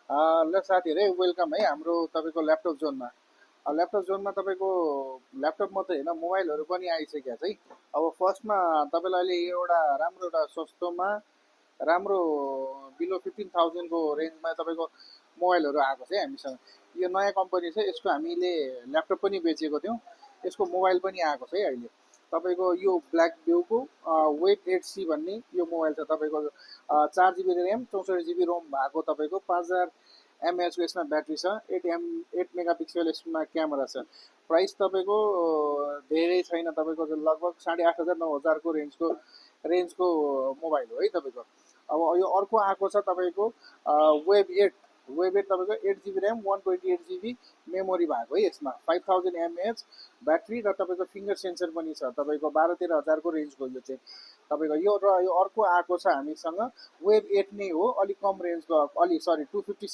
ल साथीहरू वेलकम है हाम्रो तपाईँको ल्यापटप जोनमा। ल्यापटप जोनमा तपाईँको ल्यापटप मात्रै होइन मोबाइलहरू पनि आइसक्यो है। अब फर्स्टमा तपाईँलाई अहिले एउटा राम्रो एउटा सस्तोमा राम्रो बिलो 15,000को रेन्जमा तपाईँको मोबाइलहरू आएको छ है हामीसँग। यो नयाँ कम्पनी छ, यसको हामीले ल्यापटप पनि बेचेको थियौँ, यसको मोबाइल पनि आएको छ है अहिले। तपाईँको यो ब्ल्याक ब्यूको वेब 8C भन्ने यो मोबाइल छ तपाईँको। 4 GB ऱ्याम 64 GB रोम भएको तपाईँको 5000 mAhको यसमा ब्याट्री छ। 8 मेगापिक्सल यसमा क्यामेरा छ। प्राइस तपाईँको धेरै छैन, तपाईँको लगभग 8,500 9,000को रेन्जको मोबाइल हो है तपाईँको। अब यो अर्को आएको छ तपाईँको वेब एट तपाईँको 8 GB ऱ्याम 128 GB मेमोरी भएको है यसमा। 5000 mAh ब्याट्री र तपाईँको फिङ्गर सेन्सर पनि छ तपाईँको। 12-13 हजारको रेन्जको यो चाहिँ तपाईँको यो। र यो अर्को आएको छ हामीसँग वेब 8 नै हो, अलिक कम रेन्जको, अलि सरी 256